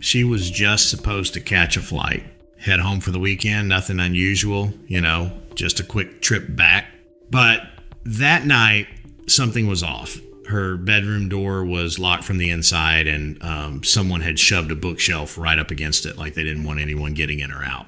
She was just supposed to catch a flight, head home for the weekend, nothing unusual, just a quick trip back. But that night, something was off. Her bedroom door was locked from the inside, and someone had shoved a bookshelf right up against it like they didn't want anyone getting in or out.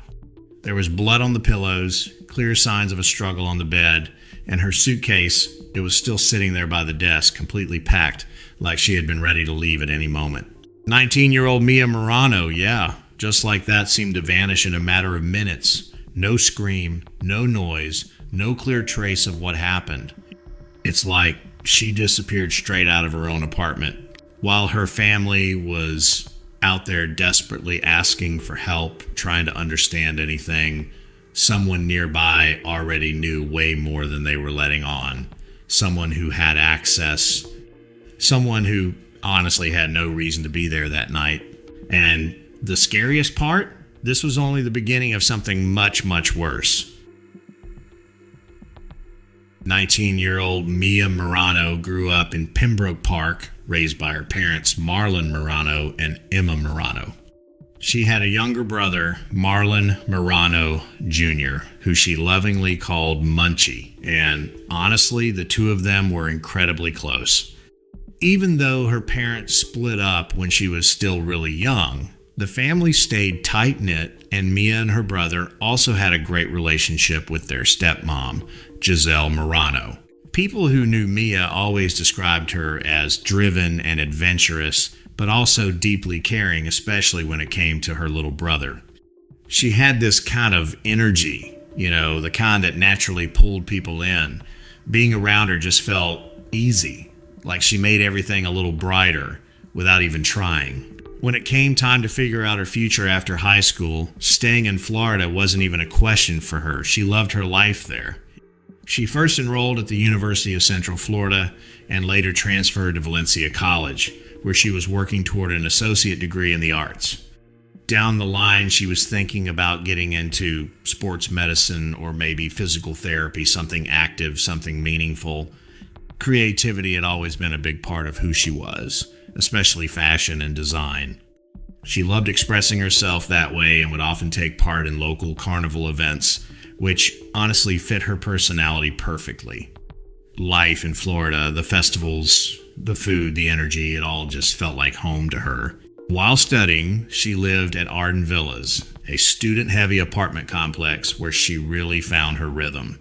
There was blood on the pillows, clear signs of a struggle on the bed, and her suitcase, it was still sitting there by the desk, completely packed, like she had been ready to leave at any moment. 19-year-old Mia Marano, just like that, seemed to vanish in a matter of minutes. No scream, no noise, no clear trace of what happened. It's like she disappeared straight out of her own apartment, while her family was out there desperately asking for help, trying to understand anything. Someone nearby already knew way more than they were letting on. Someone who had access. Someone who honestly had no reason to be there that night. And the scariest part, this was only the beginning of something much, much worse. 19-year-old Mia Marano grew up in Pembroke Park, raised by her parents, Marlon Marano and Emma Marano. She had a younger brother, Marlon Marano Jr., who she lovingly called Munchie, and honestly, the two of them were incredibly close. Even though her parents split up when she was still really young, the family stayed tight-knit, and Mia and her brother also had a great relationship with their stepmom, Giselle Marano. People who knew Mia always described her as driven and adventurous, but also deeply caring, especially when it came to her little brother. She had this kind of energy, the kind that naturally pulled people in. Being around her just felt easy, like she made everything a little brighter without even trying. When it came time to figure out her future after high school, staying in Florida wasn't even a question for her. She loved her life there. She first enrolled at the University of Central Florida and later transferred to Valencia College, where she was working toward an associate degree in the arts. Down the line, she was thinking about getting into sports medicine or maybe physical therapy, something active, something meaningful. Creativity had always been a big part of who she was, especially fashion and design. She loved expressing herself that way and would often take part in local carnival events, which honestly fit her personality perfectly. Life in Florida, the festivals, the food, the energy, it all just felt like home to her. While studying, she lived at Arden Villas, a student-heavy apartment complex where she really found her rhythm.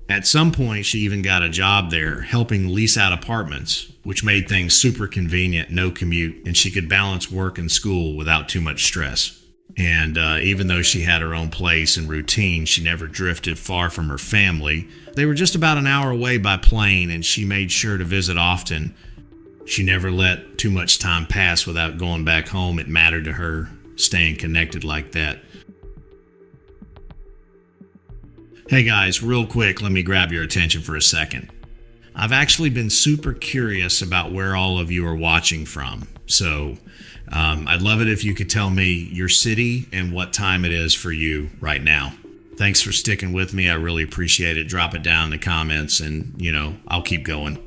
At some point, she even got a job there helping lease out apartments, which made things super convenient, no commute, and she could balance work and school without too much stress. And even though she had her own place and routine, she never drifted far from her family. They were just about an hour away by plane, and she made sure to visit often. She never let too much time pass without going back home. It mattered to her, staying connected like that. Hey guys, real quick, let me grab your attention for a second. I've actually been super curious about where all of you are watching from. So I'd love it if you could tell me your city and what time it is for you right now. Thanks for sticking with me. I really appreciate it. Drop it down in the comments and, I'll keep going.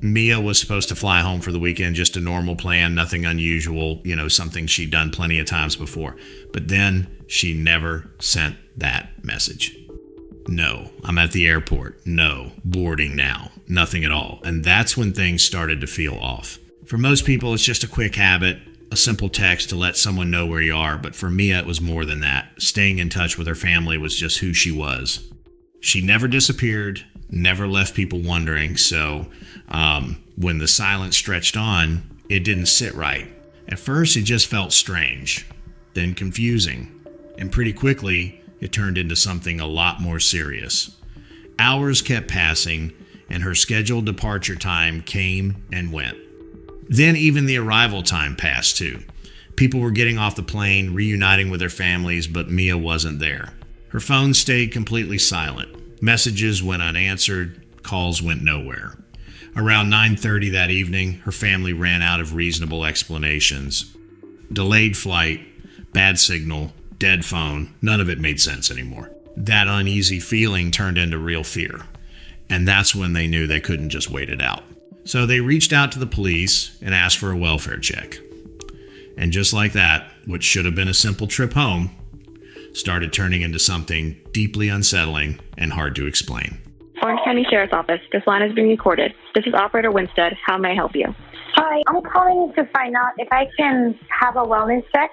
Mia was supposed to fly home for the weekend, just a normal plan, nothing unusual, something she'd done plenty of times before. But then she never sent that message. No, I'm at the airport. No, boarding now. Nothing at all. And that's when things started to feel off. For most people, it's just a quick habit, a simple text to let someone know where you are. But for Mia, it was more than that. Staying in touch with her family was just who she was. She never disappeared, never left people wondering. So when the silence stretched on, it didn't sit right. At first, it just felt strange, then confusing. And pretty quickly, it turned into something a lot more serious. Hours kept passing, and her scheduled departure time came and went. Then even the arrival time passed too. People were getting off the plane, reuniting with their families, but Mia wasn't there. Her phone stayed completely silent. Messages went unanswered, calls went nowhere. Around 9:30 that evening, her family ran out of reasonable explanations. Delayed flight, bad signal, dead phone, none of it made sense anymore. That uneasy feeling turned into real fear. And that's when they knew they couldn't just wait it out. So they reached out to the police and asked for a welfare check. And just like that, what should have been a simple trip home started turning into something deeply unsettling and hard to explain. Orange County Sheriff's Office. This line is being recorded. This is Operator Winstead. How may I help you? Hi, I'm calling to find out if I can have a wellness check.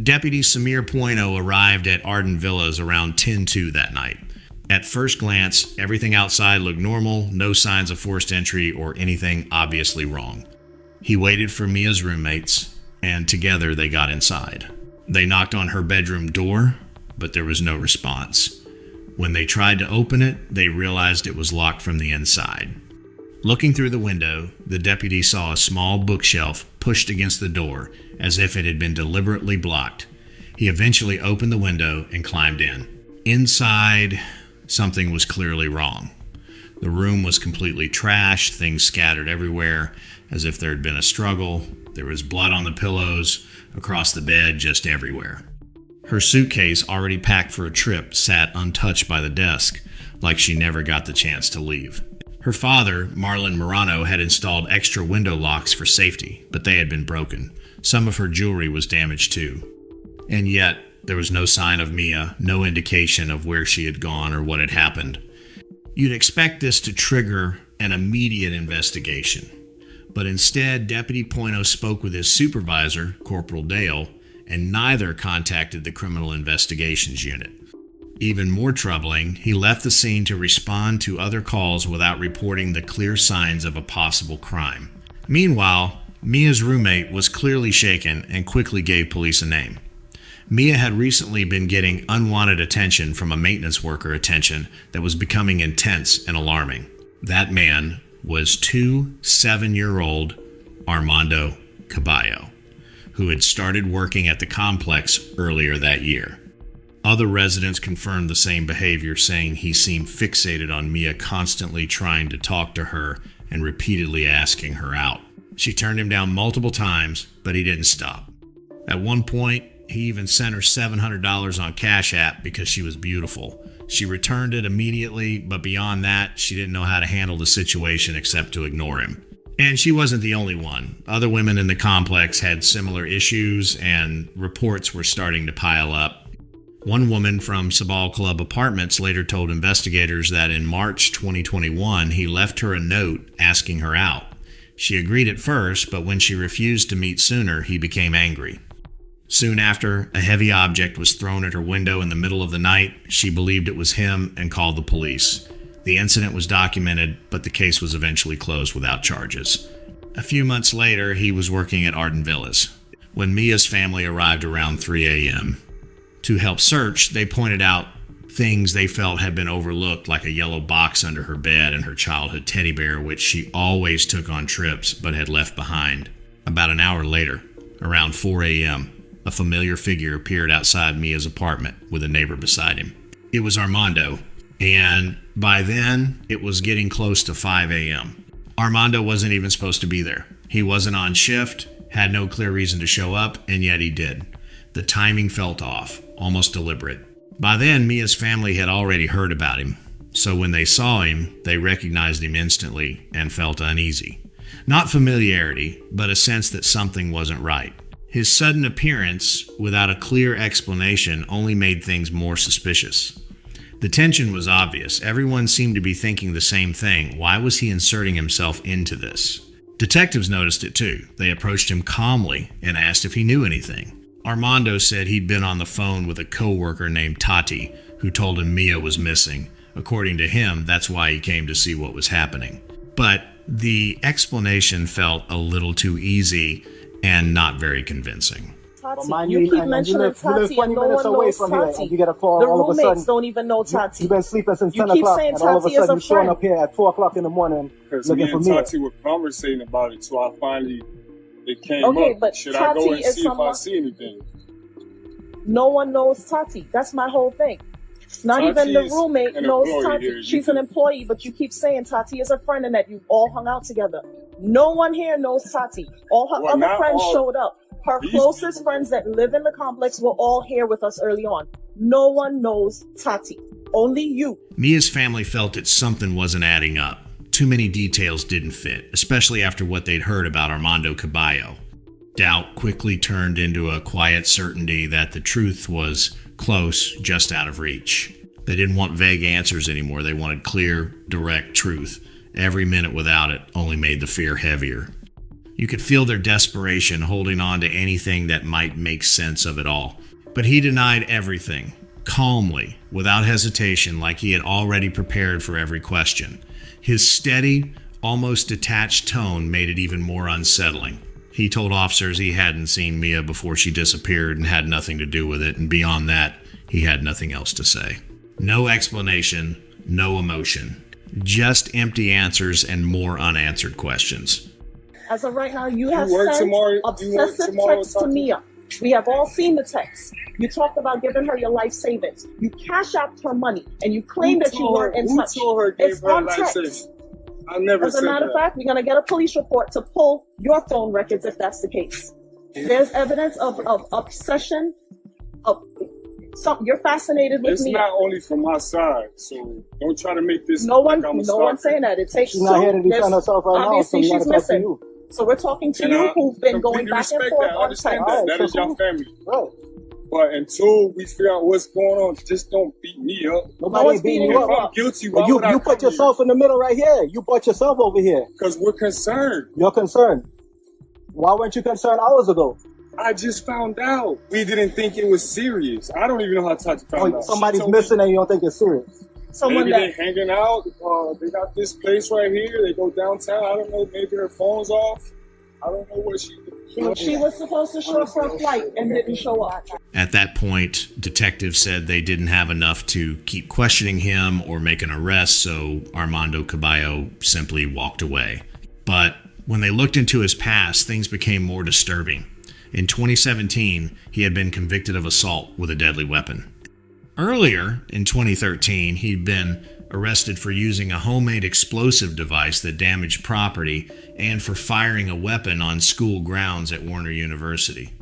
Deputy Samir Poino arrived at Arden Villas around 10:02 that night. At first glance, everything outside looked normal, no signs of forced entry or anything obviously wrong. He waited for Mia's roommates, and together they got inside. They knocked on her bedroom door, but there was no response. When they tried to open it, they realized it was locked from the inside. Looking through the window, the deputy saw a small bookshelf pushed against the door as if it had been deliberately blocked. He eventually opened the window and climbed in. Inside, something was clearly wrong. The room was completely trashed, things scattered everywhere as if there had been a struggle. There was blood on the pillows, across the bed, just everywhere. Her suitcase, already packed for a trip, sat untouched by the desk, like she never got the chance to leave. Her father, Marlon Marano, had installed extra window locks for safety, but they had been broken. Some of her jewelry was damaged too. And yet, there was no sign of Mia, no indication of where she had gone or what had happened. You'd expect this to trigger an immediate investigation, but instead, Deputy Poino spoke with his supervisor, Corporal Dale, and neither contacted the Criminal Investigations Unit. Even more troubling, he left the scene to respond to other calls without reporting the clear signs of a possible crime. Meanwhile, Mia's roommate was clearly shaken and quickly gave police a name. Mia had recently been getting unwanted attention from a maintenance worker that was becoming intense and alarming. That man was 7-year-old Armando Caballo, who had started working at the complex earlier that year. Other residents confirmed the same behavior, saying he seemed fixated on Mia, constantly trying to talk to her and repeatedly asking her out. She turned him down multiple times, but he didn't stop. At one point, he even sent her $700 on Cash App because she was beautiful. She returned it immediately, but beyond that, she didn't know how to handle the situation except to ignore him. And she wasn't the only one. Other women in the complex had similar issues, and reports were starting to pile up. One woman from Sabal Club Apartments later told investigators that in March 2021, he left her a note asking her out. She agreed at first, but when she refused to meet sooner, he became angry. Soon after, a heavy object was thrown at her window in the middle of the night. She believed it was him and called the police. The incident was documented, but the case was eventually closed without charges. A few months later, he was working at Arden Villas when Mia's family arrived around 3 a.m. To help search, they pointed out things they felt had been overlooked, like a yellow box under her bed and her childhood teddy bear, which she always took on trips but had left behind. About an hour later, around 4 a.m., a familiar figure appeared outside Mia's apartment with a neighbor beside him. It was Armando, and by then, it was getting close to 5 a.m. Armando wasn't even supposed to be there. He wasn't on shift, had no clear reason to show up, and yet he did. The timing felt off, almost deliberate. By then, Mia's family had already heard about him, so when they saw him, they recognized him instantly and felt uneasy. Not familiarity, but a sense that something wasn't right. His sudden appearance, without a clear explanation, only made things more suspicious. The tension was obvious. Everyone seemed to be thinking the same thing. Why was he inserting himself into this? Detectives noticed it too. They approached him calmly and asked if he knew anything. Armando said he'd been on the phone with a co-worker named Tati, who told him Mia was missing. According to him, that's why he came to see what was happening. But the explanation felt a little too easy and not very convincing. Tati, you keep mentioning Tati and no one knows Tati. You get a call, the roommates don't even know Tati. You've been sleeping since 10 o'clock, and all of a sudden you're showing up here at 4 o'clock in the morning looking for me. Because me and Tati were conversating about it, so I finally, it came up. But Should Tati I go and is see someone, if I see anything? No one knows Tati. That's my whole thing. Not Tati even the roommate knows Tati. Here. She's an employee, but you keep saying Tati is a friend and that you all hung out together. No one here knows Tati. All her other friends showed up. Her closest friends that live in the complex were all here with us early on. No one knows Tati. Only you. Mia's family felt that something wasn't adding up. too many details didn't fit, especially after what they'd heard about Armando Caballo. Doubt quickly turned into a quiet certainty that the truth was close, just out of reach. They didn't want vague answers anymore. They wanted clear, direct truth. Every minute without it only made the fear heavier. You could feel their desperation holding on to anything that might make sense of it all. But he denied everything, calmly, without hesitation, like he had already prepared for every question. His steady, almost detached tone made it even more unsettling. He told officers he hadn't seen Mia before she disappeared and had nothing to do with it, and beyond that, he had nothing else to say. No explanation, no emotion. Just empty answers and more unanswered questions. As of right now, you have sent obsessive texts to Mia. We have all seen the text. You talked about giving her your life savings. You cash out her money, and you claim that you weren't in touch. Who told her gave her on life text. savings? I never As a said matter of that. fact, we're going to get a police report to pull your phone records if that's the case. There's evidence of obsession. You're fascinated with It's me. not only from my side, so don't try to make this. No like I'm a one's stalker. saying that. It takes She's not here to two. defend herself right now, so Obviously, we gotta she's talk to missing. you. So we're talking to And you, I who've been going completely back and respect forth that. I on understand text. that. That is your family. Right. But until we figure out what's going on, just don't beat me up. Nobody beating you If I'm up. guilty, But why you would I put yourself in the middle right here. You brought yourself over here. Because we're concerned. You're concerned. Why weren't you concerned hours ago? I just found out. We didn't think it was serious. I don't even know how Tati found out. Somebody's She told me missing and you don't think it's serious. Someone maybe that they hanging out. They got this place right here. They go downtown. I don't know. Maybe her phone's off. I don't know what she did. she was supposed to show up for a flight and didn't show up. At that point, detectives said they didn't have enough to keep questioning him or make an arrest, so Armando Caballo simply walked away. But when they looked into his past, things became more disturbing. In 2017, he had been convicted of assault with a deadly weapon. Earlier, in 2013, he'd been arrested for using a homemade explosive device that damaged property and for firing a weapon on school grounds at Warner University.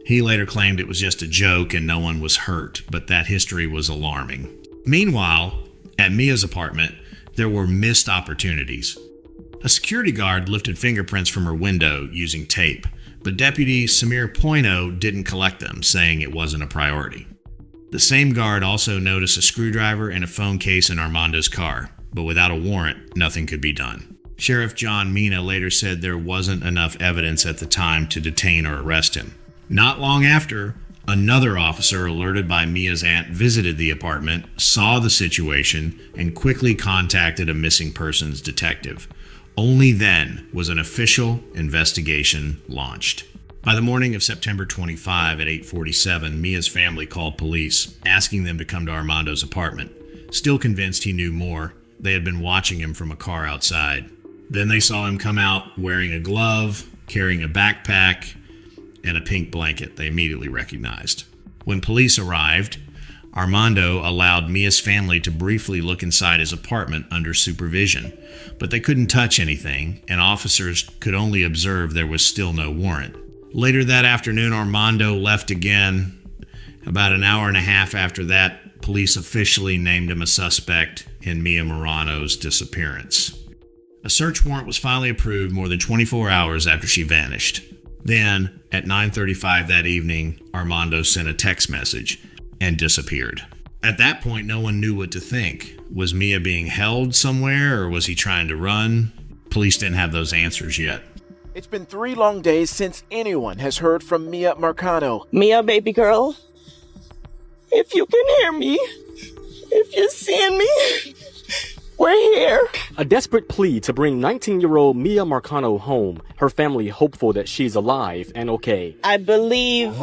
He later claimed it was just a joke and no one was hurt, but that history was alarming. Meanwhile, at Mia's apartment, there were missed opportunities. A security guard lifted fingerprints from her window using tape, but Deputy Samir Poino didn't collect them, saying it wasn't a priority. The same guard also noticed a screwdriver and a phone case in Armando's car, but without a warrant, nothing could be done. Sheriff John Mina later said there wasn't enough evidence at the time to detain or arrest him. Not long after, another officer alerted by Mia's aunt visited the apartment, saw the situation, and quickly contacted a missing persons detective. Only then was an official investigation launched. By the morning of September 25 at 8:47, Mia's family called police, asking them to come to Armando's apartment. Still convinced he knew more, they had been watching him from a car outside. Then they saw him come out wearing a glove, carrying a backpack, and a pink blanket they immediately recognized. When police arrived, Armando allowed Mia's family to briefly look inside his apartment under supervision, but they couldn't touch anything, and officers could only observe there was still no warrant. Later that afternoon, Armando left again. About an hour and a half after that, police officially named him a suspect in Mia Marano's disappearance. A search warrant was finally approved more than 24 hours after she vanished. Then, at 9:35 that evening, Armando sent a text message and disappeared. At that point, no one knew what to think. Was Mia being held somewhere, or was he trying to run? Police didn't have those answers yet. It's been 3 long days since anyone has heard from Mia Marano. Mia, baby girl, if you can hear me, if you're seeing me, we're here. A desperate plea to bring 19-year-old Mia Marano home, her family hopeful that she's alive and okay. I believe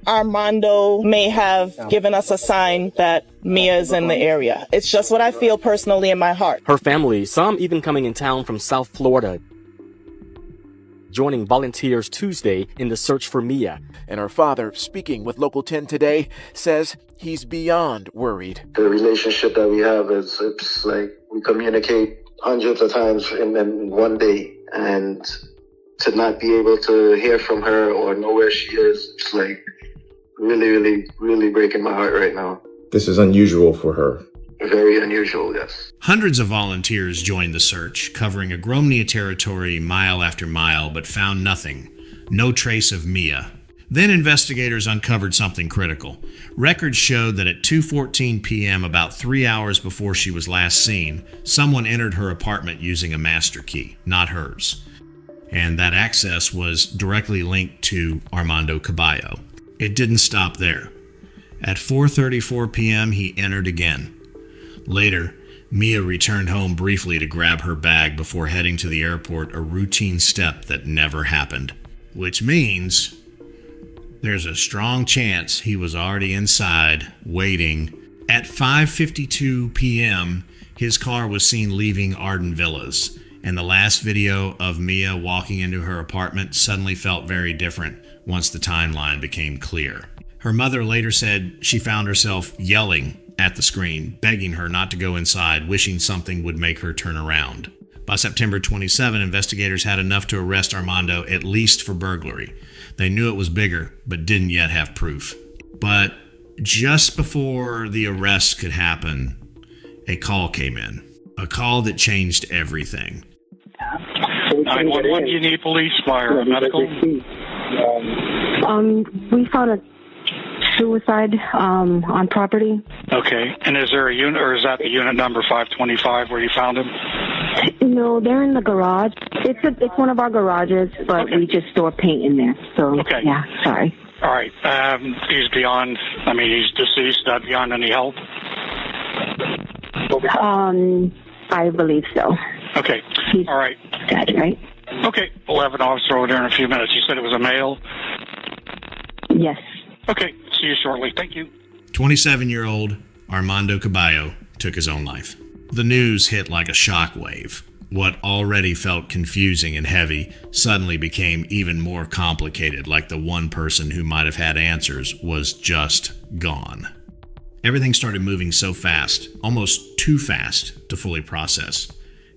Armando may have given us a sign that Mia's in the area. It's just what I feel personally in my heart. Her family, some even coming in town from South Florida, joining volunteers Tuesday in the search for Mia. And her father, speaking with Local 10 today, says he's beyond worried. The relationship that we have is, it's like we communicate hundreds of times in one day, and to not be able to hear from her or know where she is, it's like really, really, really breaking my heart right now. This is unusual for her. very unusual, yes. Hundreds of volunteers joined the search, covering Agromnia territory mile after mile, but found nothing. No trace of Mia. Then investigators uncovered something critical. Records showed that at 2:14 p.m., about 3 hours before she was last seen, someone entered her apartment using a master key, not hers. And that access was directly linked to Armando Caballo. It didn't stop there. At 4:34 p.m., he entered again. Later, Mia returned home briefly to grab her bag before heading to the airport, a routine step that never happened. Which means there's a strong chance he was already inside, waiting. At 5:52 p.m., his car was seen leaving Arden Villas, and the last video of Mia walking into her apartment suddenly felt very different once the timeline became clear. Her mother later said she found herself yelling at the screen, begging her not to go inside, wishing something would make her turn around. By September 27, investigators had enough to arrest Armando, at least for burglary. They knew it was bigger, but didn't yet have proof. But just before the arrest could happen, a call came in. A call that changed everything. 911, you need police, fire, medical? We found a suicide on property. Okay, and is there a unit, or is that the unit number 525 where you found him? No, they're in the garage. It's one of our garages, but we just store paint in there. So, yeah, sorry. All right, he's beyond, he's deceased, beyond any help? I believe so. Okay, all right. Dead, right? Okay, we'll have an officer over there in a few minutes. You said it was a male? Yes. Okay, see you shortly. Thank you. 27-year-old Armando Caballo took his own life. The news hit like a shockwave. What already felt confusing and heavy suddenly became even more complicated, like the one person who might have had answers was just gone. Everything started moving so fast, almost too fast to fully process.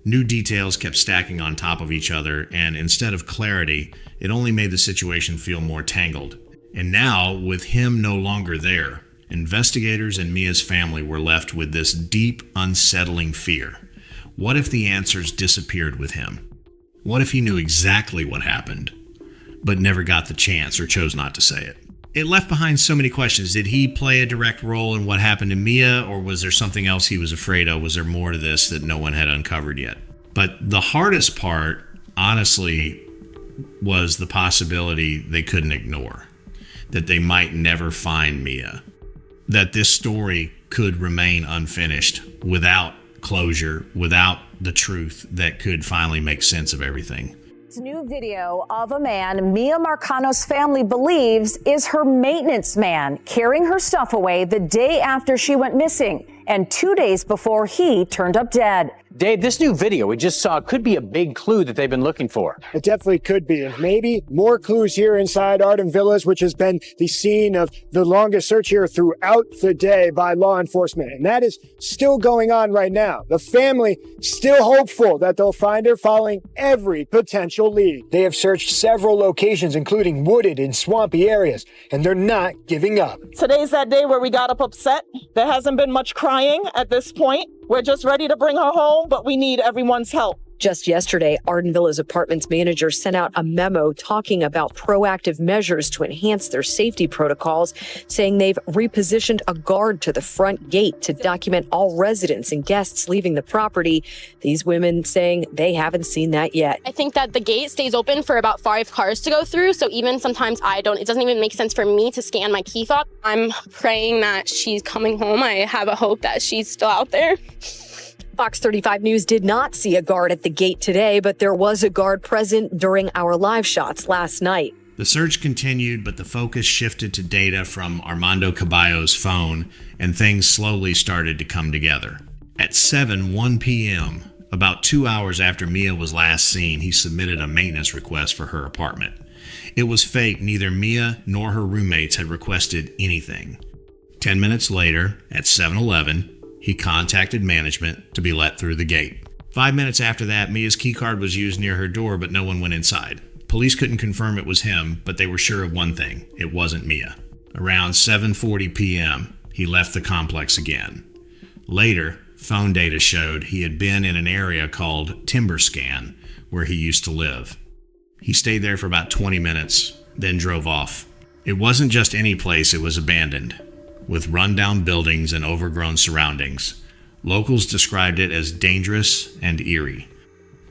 New details kept stacking on top of each other, and instead of clarity, it only made the situation feel more tangled. And now, with him no longer there, investigators and Mia's family were left with this deep, unsettling fear. What if the answers disappeared with him? What if he knew exactly what happened, but never got the chance or chose not to say it? It left behind so many questions. Did he play a direct role in what happened to Mia, or was there something else he was afraid of? Was there more to this that no one had uncovered yet? But the hardest part, honestly, was the possibility they couldn't ignore. That they might never find Mia. That this story could remain unfinished without closure, without the truth that could finally make sense of everything. This new video of a man Mia Marano's family believes is her maintenance man, carrying her stuff away the day after she went missing and 2 days before he turned up dead. Dave, this new video we just saw could be a big clue that they've been looking for. It definitely could be. And maybe more clues here inside Arden Villas, which has been the scene of the longest search here throughout the day by law enforcement. And that is still going on right now. The family still hopeful that they'll find her following every potential lead. They have searched several locations, including wooded and swampy areas, and they're not giving up. Today's that day where we got up upset. There hasn't been much crying at this point. We're just ready to bring her home, but we need everyone's help. Just yesterday, Arden Villas Apartments manager sent out a memo talking about proactive measures to enhance their safety protocols, saying they've repositioned a guard to the front gate to document all residents and guests leaving the property. These women saying they haven't seen that yet. I think that the gate stays open for about 5 cars to go through, so even sometimes it doesn't even make sense for me to scan my key fob. I'm praying that she's coming home. I have a hope that she's still out there. Fox 35 News did not see a guard at the gate today, but there was a guard present during our live shots last night. The search continued, but the focus shifted to data from Armando Caballo's phone, and things slowly started to come together. At 7:01 p.m., about 2 hours after Mia was last seen, he submitted a maintenance request for her apartment. It was fake. Neither Mia nor her roommates had requested anything. 10 minutes later, at 7:11, he contacted management to be let through the gate. 5 minutes after that, Mia's keycard was used near her door, but no one went inside. Police couldn't confirm it was him, but they were sure of one thing: it wasn't Mia. Around 7:40 p.m., he left the complex again. Later, Phone data showed he had been in an area called Timber Scan, where he used to live. He stayed there for about 20 minutes, then drove off. It wasn't just any place, it was abandoned, with rundown buildings and overgrown surroundings. Locals described it as dangerous and eerie.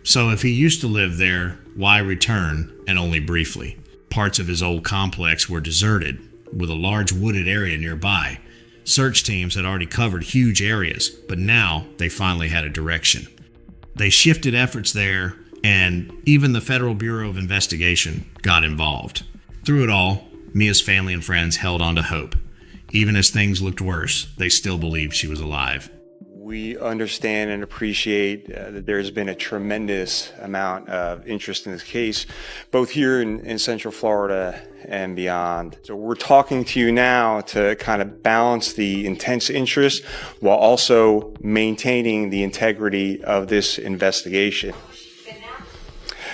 So if he used to live there, why return, and only briefly? Parts of his old complex were deserted, with a large wooded area nearby. Search teams had already covered huge areas, but now they finally had a direction. They shifted efforts there, and even the Federal Bureau of Investigation got involved. Through it all, Mia's family and friends held on to hope. Even as things looked worse, they still believed she was alive. We understand and appreciate that there's been a tremendous amount of interest in this case, both here in Central Florida and beyond. So we're talking to you now to kind of balance the intense interest while also maintaining the integrity of this investigation.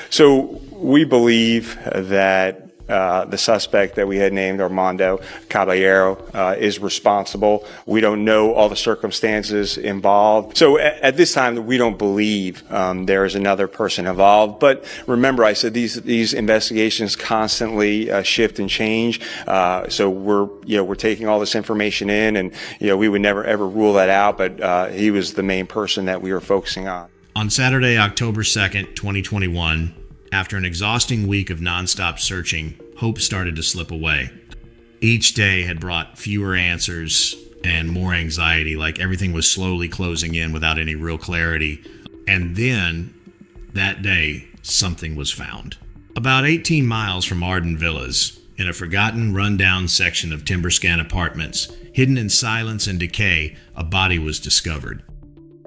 So we believe that the suspect that we had named, Armando Caballero, is responsible. We don't know all the circumstances involved. So at this time, we don't believe there is another person involved. But remember, I said these investigations constantly shift and change. So we're taking all this information in, and we would never ever rule that out. But he was the main person that we were focusing on. On Saturday, October 2nd, 2021, after an exhausting week of nonstop searching, hope started to slip away. Each day had brought fewer answers and more anxiety, like everything was slowly closing in without any real clarity. And then, that day, something was found. About 18 miles from Arden Villas, in a forgotten, rundown section of Timber Scan apartments, hidden in silence and decay, a body was discovered.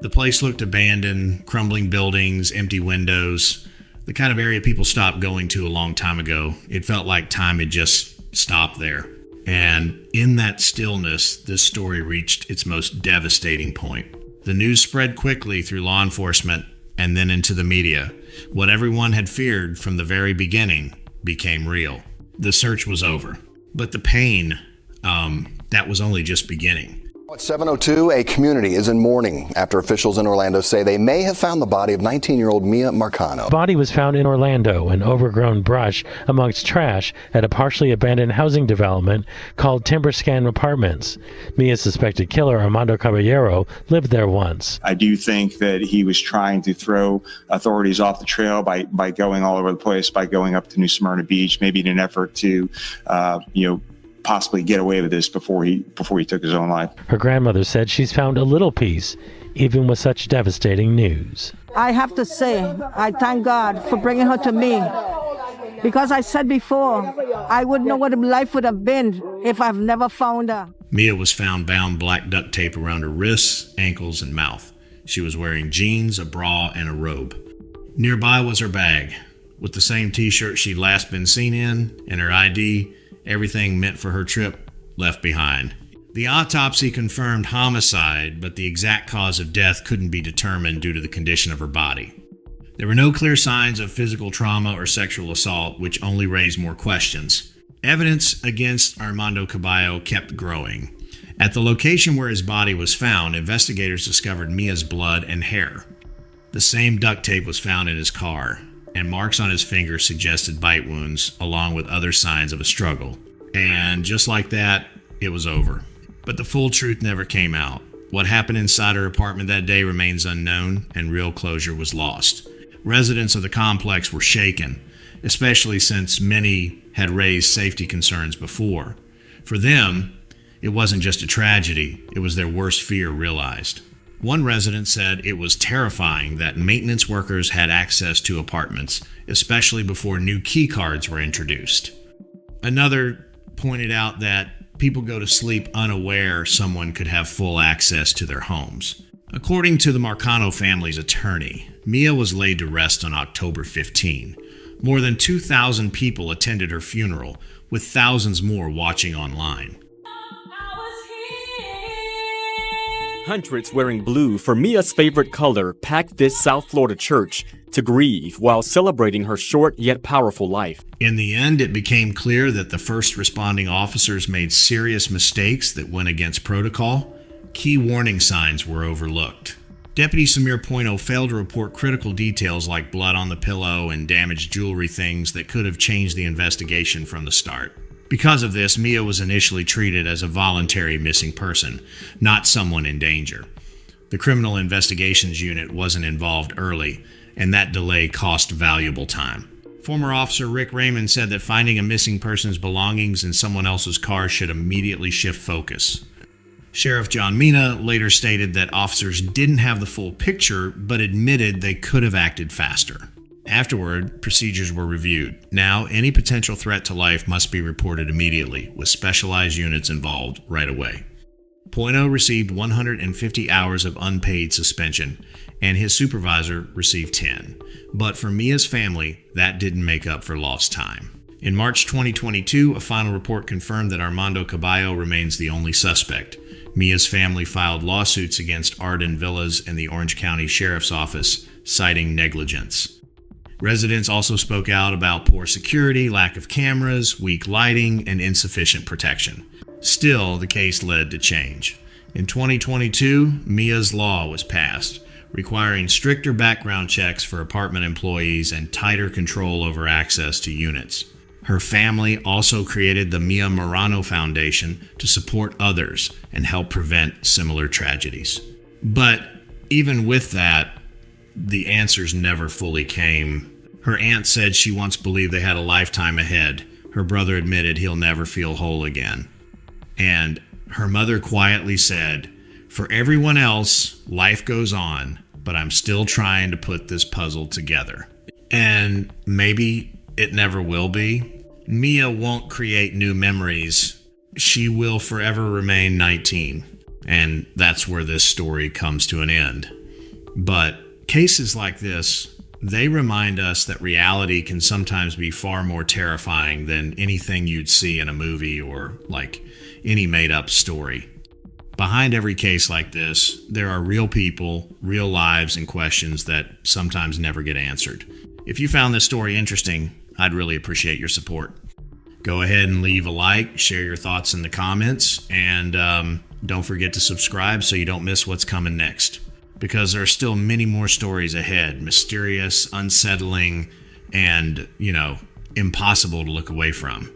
The place looked abandoned, crumbling buildings, empty windows, the kind of area people stopped going to a long time ago. It felt like time had just stopped there. And in that stillness, this story reached its most devastating point. The news spread quickly through law enforcement and then into the media. What everyone had feared from the very beginning became real. The search was over. But the pain, that was only just beginning. At 7:02, a community is in mourning after officials in Orlando say they may have found the body of 19-year-old Mia Marano. The body was found in Orlando in overgrown brush amongst trash at a partially abandoned housing development called Timber Scan Apartments. Mia's suspected killer, Armando Caballero, lived there once. I do think that he was trying to throw authorities off the trail by going all over the place, by going up to New Smyrna Beach, maybe in an effort to, possibly get away with this before he took his own life. Her grandmother said she's found a little peace, even with such devastating news. I have to say, I thank God for bringing her to me. Because I said before, I wouldn't know what life would have been if I've never found her. Mia was found bound black duct tape around her wrists, ankles, and mouth. She was wearing jeans, a bra, and a robe. Nearby was her bag, with the same t-shirt she'd last been seen in, and her ID, everything meant for her trip left behind. The autopsy confirmed homicide, but the exact cause of death couldn't be determined due to the condition of her body. There were no clear signs of physical trauma or sexual assault, which only raised more questions. Evidence against Armando Caballero kept growing. At the location where his body was found, investigators discovered Mia's blood and hair. The same duct tape was found in his car, and marks on his fingers suggested bite wounds, along with other signs of a struggle. And just like that, it was over. But the full truth never came out. What happened inside her apartment that day remains unknown, and real closure was lost. Residents of the complex were shaken, especially since many had raised safety concerns before. For them, it wasn't just a tragedy, it was their worst fear realized. One resident said it was terrifying that maintenance workers had access to apartments, especially before new key cards were introduced. Another pointed out that people go to sleep unaware someone could have full access to their homes. According to the Marano family's attorney, Mia was laid to rest on October 15. More than 2,000 people attended her funeral, with thousands more watching online. Hundreds wearing blue for Mia's favorite color packed this South Florida church to grieve while celebrating her short yet powerful life. In the end, it became clear that the first responding officers made serious mistakes that went against protocol. Key warning signs were overlooked. Deputy Samir Poino failed to report critical details like blood on the pillow and damaged jewelry, things that could have changed the investigation from the start. Because of this, Mia was initially treated as a voluntary missing person, not someone in danger. The Criminal Investigations Unit wasn't involved early, and that delay cost valuable time. Former Officer Rick Raymond said that finding a missing person's belongings in someone else's car should immediately shift focus. Sheriff John Mina later stated that officers didn't have the full picture, but admitted they could have acted faster. Afterward, procedures were reviewed. Now, any potential threat to life must be reported immediately, with specialized units involved right away. Poino received 150 hours of unpaid suspension, and his supervisor received 10. But for Mia's family, that didn't make up for lost time. In March 2022, a final report confirmed that Armando Caballo remains the only suspect. Mia's family filed lawsuits against Arden Villas and the Orange County Sheriff's Office, citing negligence. Residents also spoke out about poor security, lack of cameras, weak lighting, and insufficient protection. Still, the case led to change. In 2022, Mia's law was passed, requiring stricter background checks for apartment employees and tighter control over access to units. Her family also created the Mia Marano Foundation to support others and help prevent similar tragedies. But even with that, the answers never fully came. Her aunt said she once believed they had a lifetime ahead. Her brother admitted he'll never feel whole again. And her mother quietly said, "For everyone else, life goes on, but I'm still trying to put this puzzle together." And maybe it never will be. Mia won't create new memories. She will forever remain 19. And that's where this story comes to an end. But cases like this, they remind us that reality can sometimes be far more terrifying than anything you'd see in a movie or like any made-up story. Behind every case like this, there are real people, real lives, and questions that sometimes never get answered. If you found this story interesting, I'd really appreciate your support. Go ahead and leave a like, share your thoughts in the comments, and don't forget to subscribe so you don't miss what's coming next. Because there are still many more stories ahead, mysterious, unsettling, and, impossible to look away from.